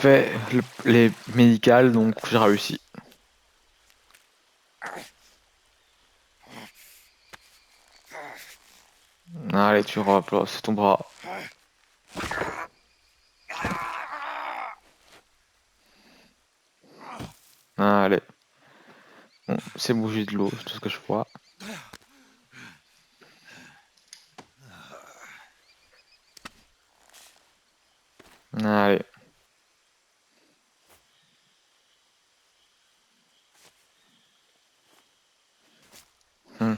fait les médicales, donc j'ai réussi. Allez, tu reposes, c'est ton bras. Allez. Bon, c'est bouger de l'eau, c'est tout ce que je vois. Allez. Hmm.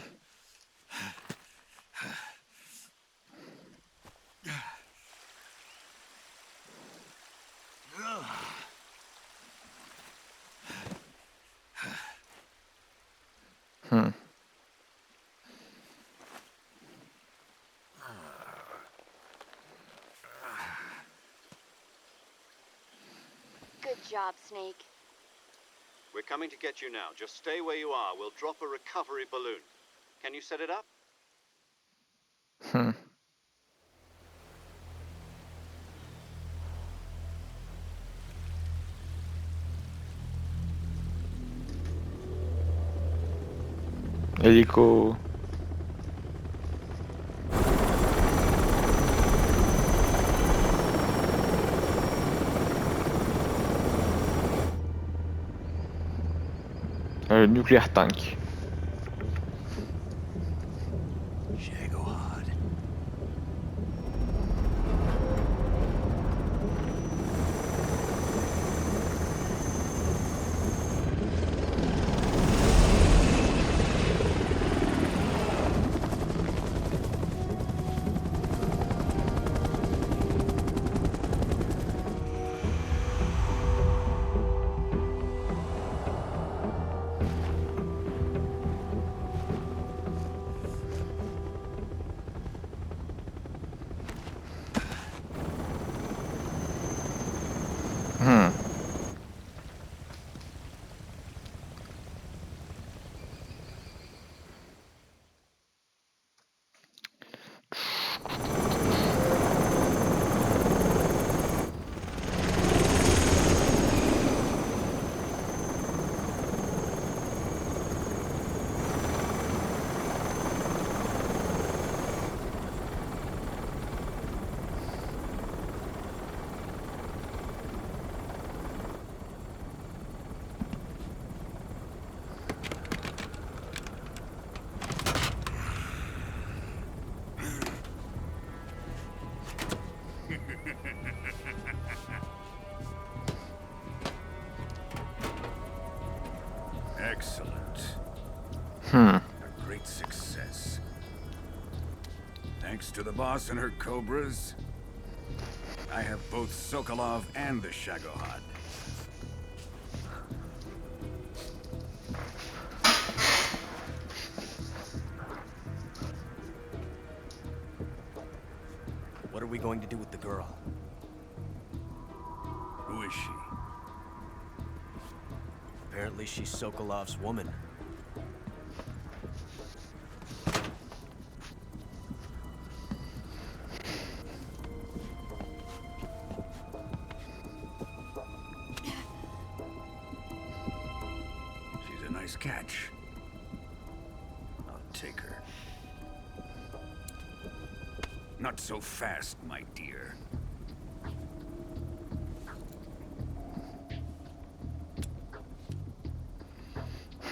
Hmm. Good job, Snake. We're coming to get you now. Just stay where you are. We'll drop a recovery balloon. Can you set it up? Hmm. Hélico. Nuclear tank. Shagohod. Hmm. Excellent. Hmm. A great success. Thanks to the boss and her cobras, I have both Sokolov and the Shagohod. What are we going to do with the girl? Who is she? Apparently she's Sokolov's woman. She's a nice catch. I'll take her. Not so fast, my dear.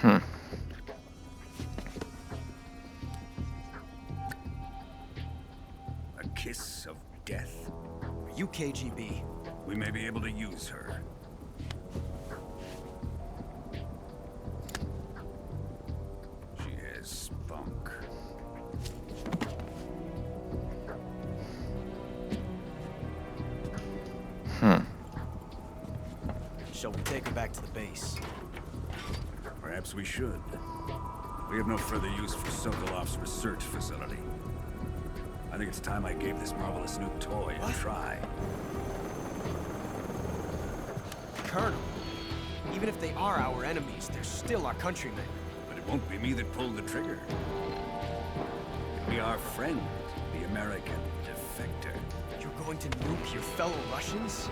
Hmm. A kiss of death. Are you KGB? We may be able to use her. She has spunk. Hmm. Shall we take her back to the base? Perhaps we should. We have no further use for Sokolov's research facility. I think it's time I gave this marvelous new toy a try. Colonel, even if they are our enemies, they're still our countrymen. But it won't be me that pulled the trigger. It'll be our friend, the American defector. You're going to nuke your fellow Russians?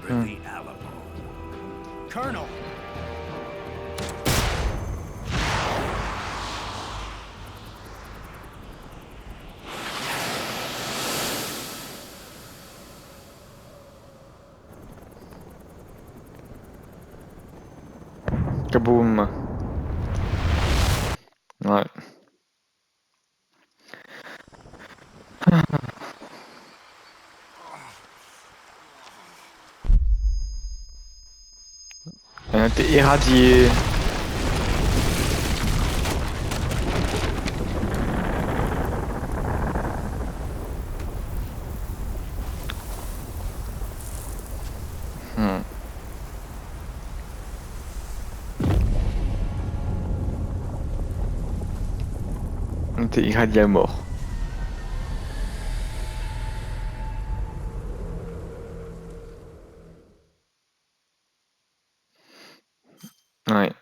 remember the Alamo. Colonel! Kaboom. Ouais. On a été irradié. On était irradié à mort. Ouais.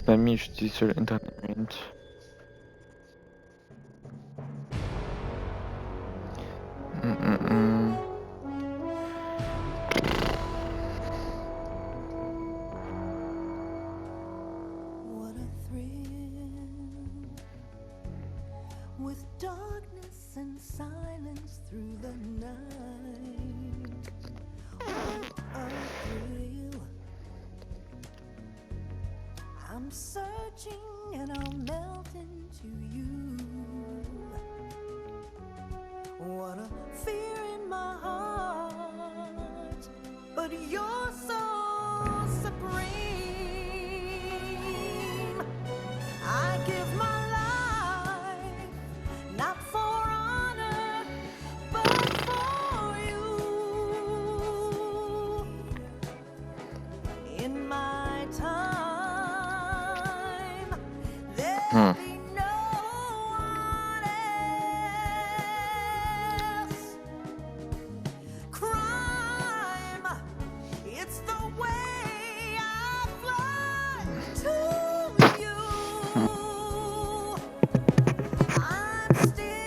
Ami, j'utilise sur l'internet. What a thrill, with darkness and silence through the night. What a thrill, I'm searching and I'll melt into you. What a fear in my heart, but you're so supreme. I give my life, not for honor, but for you. In my time, there'll be no one else. Crime, it's the way I fly to you. I'm still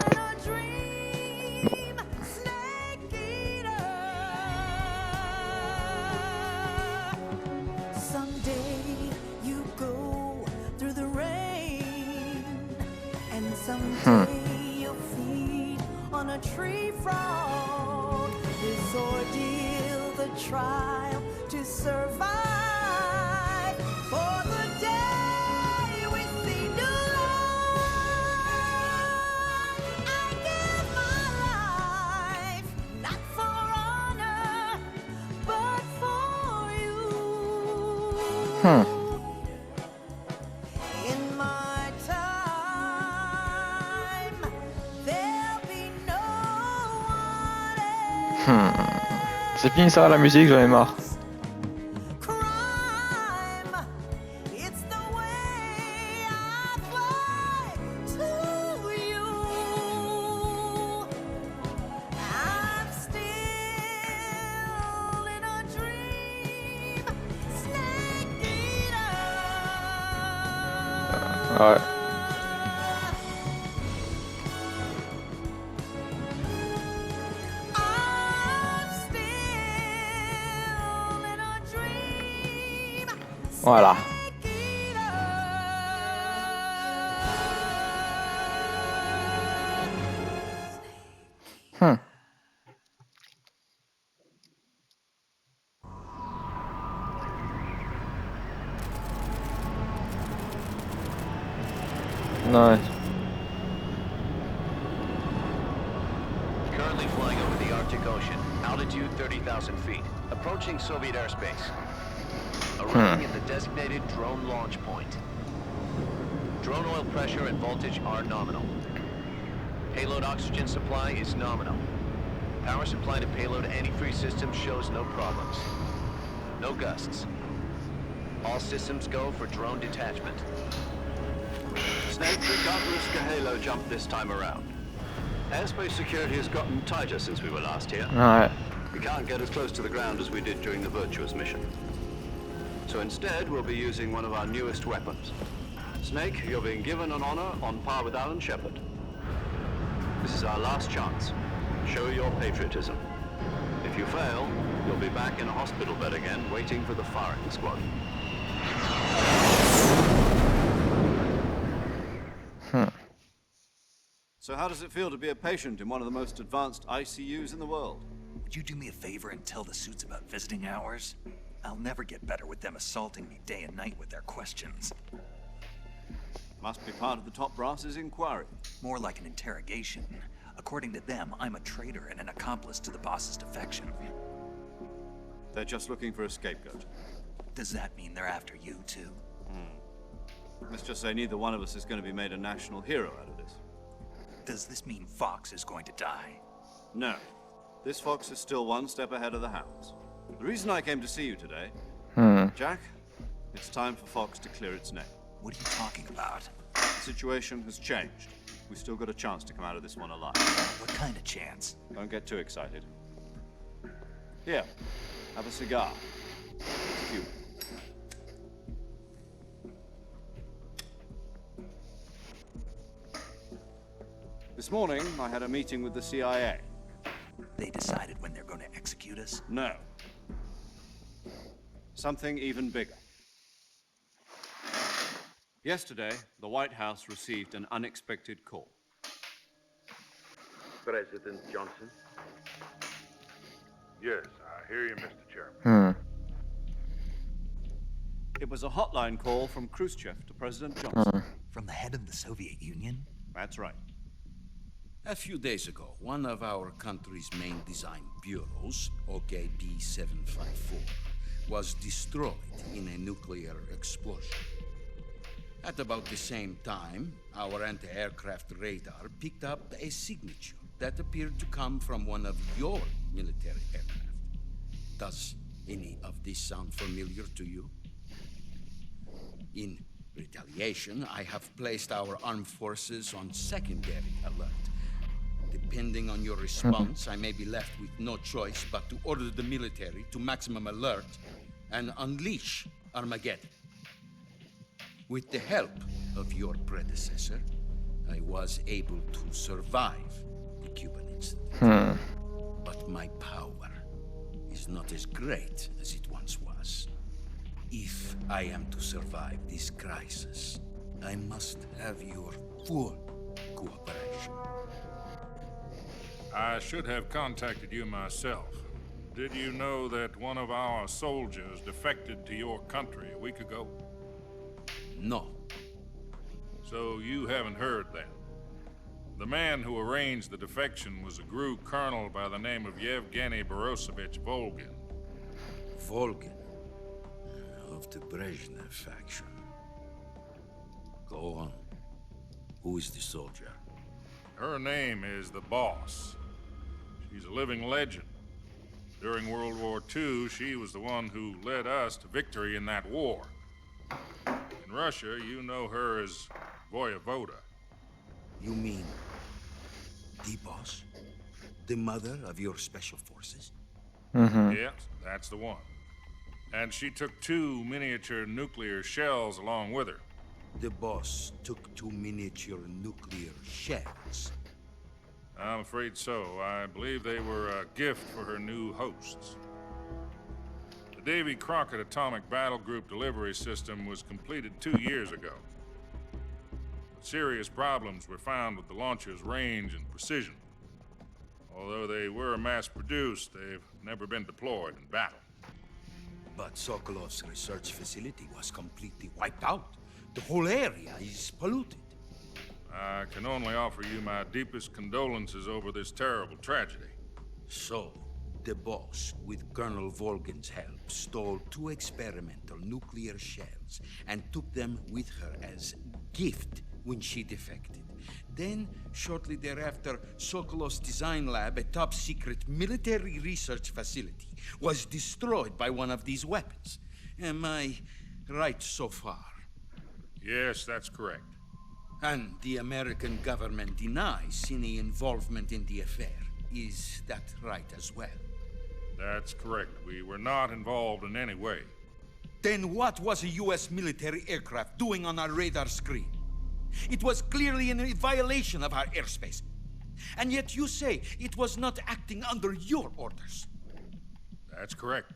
in a dream, snake eater. Someday you go through the rain, and someday you'll feed on a tree frog. This ordeal, the trial to survive, for the day we see new light. I give my life, not for honor, but for you. In my time, there'll be no one else. C'est fini ça la musique, j'en ai marre. Crime, it's the way I fly to you. I'm still in a dream, snake eater. Ouais. I'm still in a dream, Voilà. snake eater. Ouais. Currently flying over the Arctic Ocean, altitude 30,000 feet, approaching Soviet airspace. Arriving at the designated drone launch point. Drone oil pressure and voltage are nominal. Payload oxygen supply is nominal. Power supply to payload antifreeze system shows no problems. No gusts. All systems go for drone detachment. Snake, we can't risk a halo jump this time around. Airspace security has gotten tighter since we were last here. Ouais. We can't get as close to the ground as we did during the Virtuous mission. So instead, we'll be using one of our newest weapons. Snake, you're being given an honor on par with Alan Shepard. This is our last chance. Show your patriotism. If you fail, you'll be back in a hospital bed again, waiting for the firing squad. So how does it feel to be a patient in one of the most advanced ICUs in the world? Would you do me a favor and tell the suits about visiting hours? I'll never get better with them assaulting me day and night with their questions. Must be part of the top brass's inquiry. More like an interrogation. According to them, I'm a traitor and an accomplice to the boss's defection. They're just looking for a scapegoat. Does that mean they're after you, too? Let's just say neither one of us is going to be made a national hero out of this. Does this mean Fox is going to die? No. This fox is still one step ahead of the hounds. The reason I came to see you today, Jack, it's time for Fox to clear its name. What are you talking about? The situation has changed. We've still got a chance to come out of this one alive. What kind of chance? Don't get too excited. Here, have a cigar. It's cute. This morning, I had a meeting with the CIA. They decided when they're going to execute us? No. Something even bigger. Yesterday, the White House received an unexpected call. President Johnson? Yes, I hear you, Mr. Chairman. It was a hotline call from Khrushchev to President Johnson. From the head of the Soviet Union? That's right. A few days ago, one of our country's main design bureaus, OKB 754, was destroyed in a nuclear explosion. At about the same time, our anti-aircraft radar picked up a signature that appeared to come from one of your military aircraft. Does any of this sound familiar to you? In retaliation, I have placed our armed forces on secondary alert. Depending on your response, I may be left with no choice but to order the military to maximum alert and unleash Armageddon. With the help of your predecessor, I was able to survive the Cuban incident. But my power is not as great as it once was. If I am to survive this crisis, I must have your full cooperation. I should have contacted you myself. Did you know that one of our soldiers defected to your country a week ago? No. So you haven't heard then. The man who arranged the defection was a GRU colonel by the name of Yevgeny Borosovich Volgin. Volgin, of the Brezhnev faction. Go on. Who is the soldier? Her name is the Boss. She's a living legend. During World War II, she was the one who led us to victory in that war. In Russia, you know her as Voyevoda. You mean the Boss? The mother of your special forces? Yes, that's the one. And she took 2 miniature nuclear shells along with her. The Boss took 2 miniature nuclear shells. I'm afraid so. I believe they were a gift for her new hosts. The Davy Crockett Atomic Battle Group delivery system was completed 2 years ago. Serious problems were found with the launcher's range and precision. Although they were mass-produced, they've never been deployed in battle. But Sokolov's research facility was completely wiped out. The whole area is polluted. I can only offer you my deepest condolences over this terrible tragedy. So, the Boss, with Colonel Volgin's help, stole 2 experimental nuclear shells and took them with her as gift when she defected. Then, shortly thereafter, Sokolov's design lab, a top-secret military research facility, was destroyed by one of these weapons. Am I right so far? Yes, that's correct. And the American government denies any involvement in the affair. Is that right as well? That's correct. We were not involved in any way. Then what was a US military aircraft doing on our radar screen? It was clearly in violation of our airspace. And yet you say it was not acting under your orders. That's correct.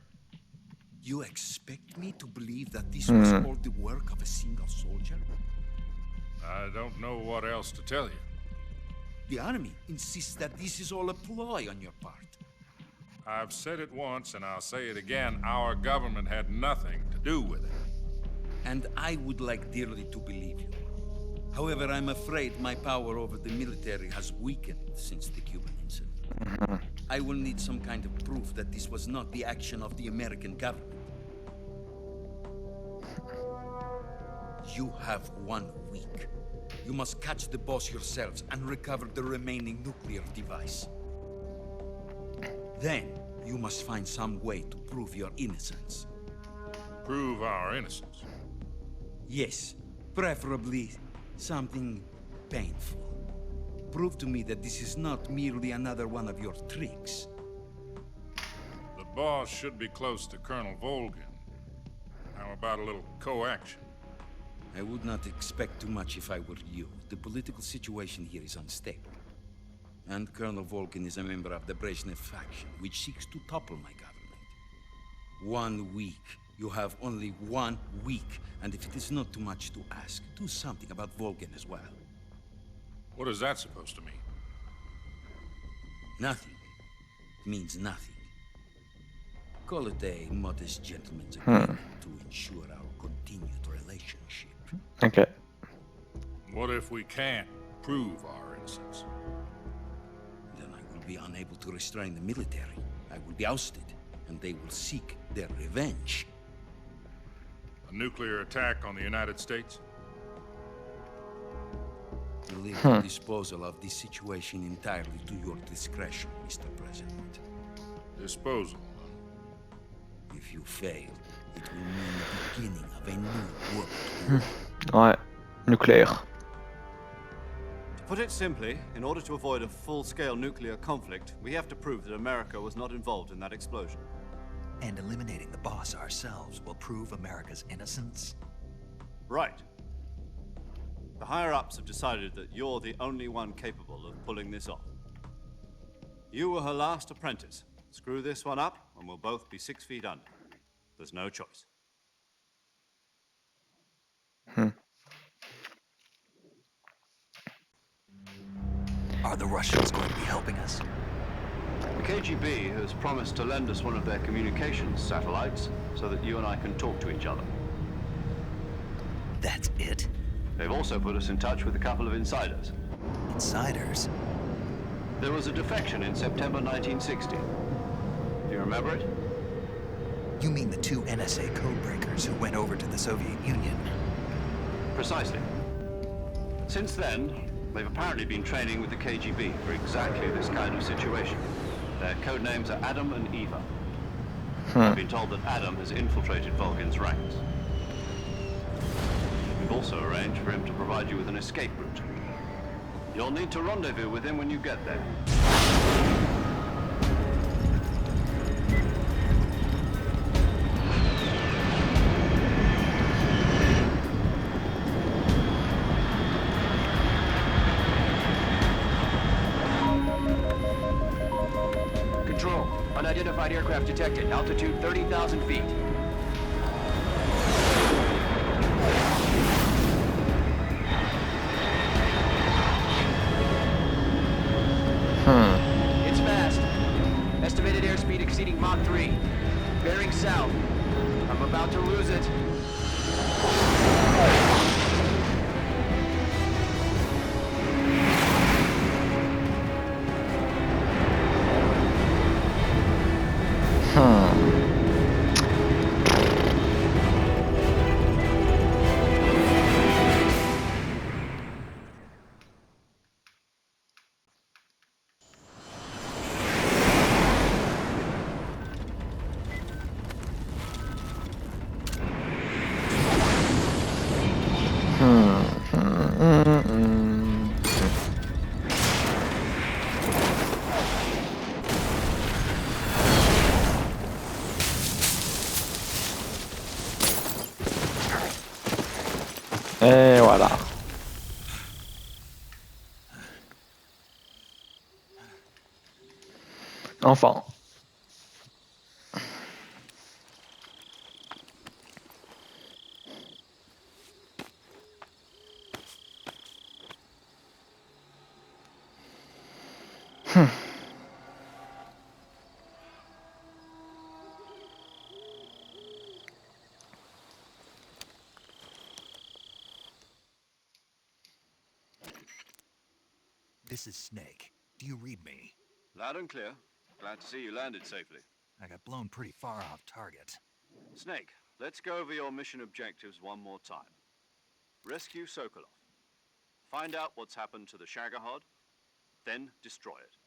You expect me to believe that this was all the work of a single soldier? I don't know what else to tell you. The army insists that this is all a ploy on your part. I've said it once and I'll say it again. Our government had nothing to do with it. And I would like dearly to believe you. However, I'm afraid my power over the military has weakened since the Cuban incident. I will need some kind of proof that this was not the action of the American government. You have 1 week. You must catch the boss yourselves and recover the remaining nuclear device. Then, you must find some way to prove your innocence. Prove our innocence. Yes, preferably something painful. Prove to me that this is not merely another one of your tricks. The boss should be close to Colonel Volgin. How about a little coaction? I would not expect too much if I were you. The political situation here is unstable. And Colonel Volgin is a member of the Brezhnev faction, which seeks to topple my government. 1 week. You have only 1 week. And if it is not too much to ask, do something about Volgin as well. What is that supposed to mean? Nothing. It means nothing. Call it a modest gentleman's agreement to ensure our continued relationship. Okay. What if we can't prove our innocence? Then I will be unable to restrain the military. I will be ousted, and they will seek their revenge. A nuclear attack on the United States? We leave the disposal of this situation entirely to your discretion, Mr. President. Disposal. If you fail, it will mean the beginning of a new world war. Ouais, nucléaire. To put it simply, in order to avoid a full-scale nuclear conflict, we have to prove that America was not involved in that explosion. And eliminating the boss ourselves will prove America's innocence? Right. The higher-ups have decided that you're the only one capable of pulling this off. You were her last apprentice. Screw this one up, and we'll both be 6 feet under. There's no choice. Are the Russians going to be helping us? The KGB has promised to lend us one of their communications satellites so that you and I can talk to each other. That's it? They've also put us in touch with a couple of insiders. Insiders? There was a defection in September 1960. Do you remember it? You mean the 2 NSA codebreakers who went over to the Soviet Union? Precisely. Since then, they've apparently been training with the KGB for exactly this kind of situation. Their code names are Adam and Eva. I've been told that Adam has infiltrated Volgin's ranks. We've also arranged for him to provide you with an escape route. You'll need to rendezvous with him when you get there. Control. Unidentified aircraft detected. Altitude 30,000 feet. It's fast. Estimated airspeed exceeding Mach 3. Bearing south. I'm about to lose it. Et voilà. Enfin. This is Snake. Do you read me? Loud and clear. Glad to see you landed safely. I got blown pretty far off target. Snake, let's go over your mission objectives one more time. Rescue Sokolov. Find out what's happened to the Shagohod, then destroy it.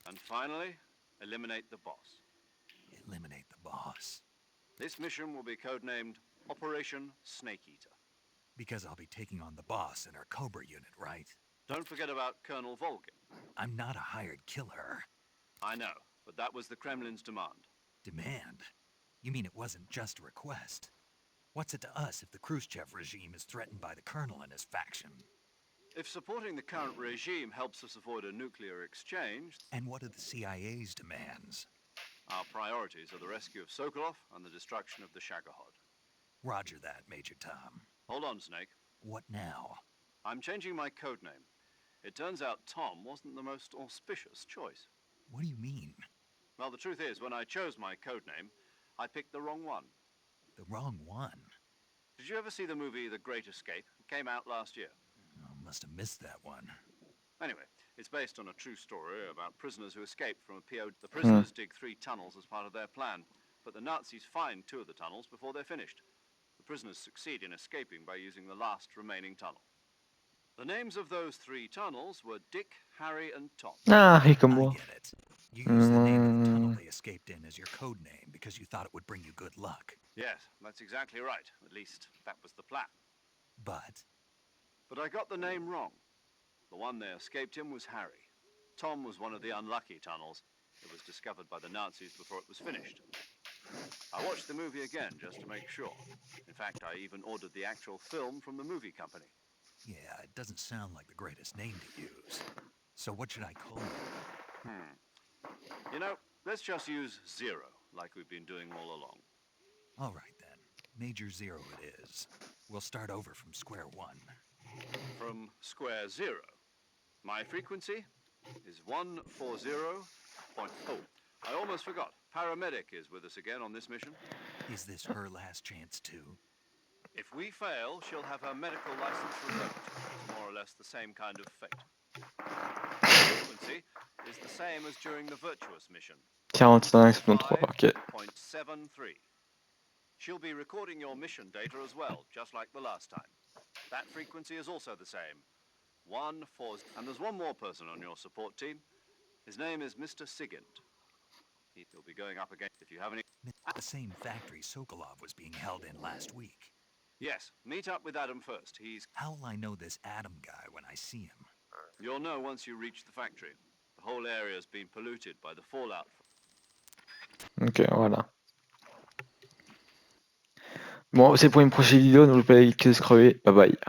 And finally, eliminate the boss. Eliminate the boss. This mission will be codenamed Operation Snake Eater. Because I'll be taking on the boss in our Cobra unit, right? Don't forget about Colonel Volgin. I'm not a hired killer. I know, but that was the Kremlin's demand. Demand? You mean it wasn't just a request? What's it to us if the Khrushchev regime is threatened by the Colonel and his faction? If supporting the current regime helps us avoid a nuclear exchange... And what are the CIA's demands? Our priorities are the rescue of Sokolov and the destruction of the Shagohod. Roger that, Major Tom. Hold on, Snake. What now? I'm changing my codename. It turns out Tom wasn't the most auspicious choice. What do you mean? Well, the truth is, when I chose my codename, I picked the wrong one. The wrong one? Did you ever see the movie The Great Escape? It came out last year. Oh, must have missed that one. Anyway, it's based on a true story about prisoners who escaped from a PO. The prisoners dig 3 tunnels as part of their plan, but the Nazis find 2 of the tunnels before they're finished. The prisoners succeed in escaping by using the last remaining tunnel. The names of those 3 tunnels were Dick, Harry, and Tom. Ah, et comme moi. I get it. You used the name of the tunnel they escaped in as your code name because you thought it would bring you good luck. Yes, that's exactly right. At least, that was the plan. But I got the name wrong. The one they escaped in was Harry. Tom was one of the unlucky tunnels. It was discovered by the Nazis before it was finished. I watched the movie again just to make sure. In fact, I even ordered the actual film from the movie company. yeah, it doesn't sound like the greatest name to use. So what should I call you? You know, let's just use Zero, like we've been doing all along. All right then. Major Zero it is. We'll start over from square one. From square 0. My frequency is 140.0. I almost forgot. Paramedic is with us again on this mission. Is this her last chance too? If we fail, she'll have her medical license revoked. It's more or less the same kind of fate. Frequency is the same as during the Virtuous mission. 41,3, ok. 5.73. She'll be recording your mission data as well, just like the last time. That frequency is also the same. 140. And there's one more person on your support team. His name is Mr. Sigint. He'll be going up again if you have any... The same factory Sokolov was being held in last week. Yes, meet up with Adam first. He's... How'll I know this Adam guy when I see him? You'll know once you reach the factory. The whole area's been polluted by the fallout. Ok, voilà. Bon, c'est pour une prochaine vidéo, n'oubliez pas de liker, de se crever. Bye bye.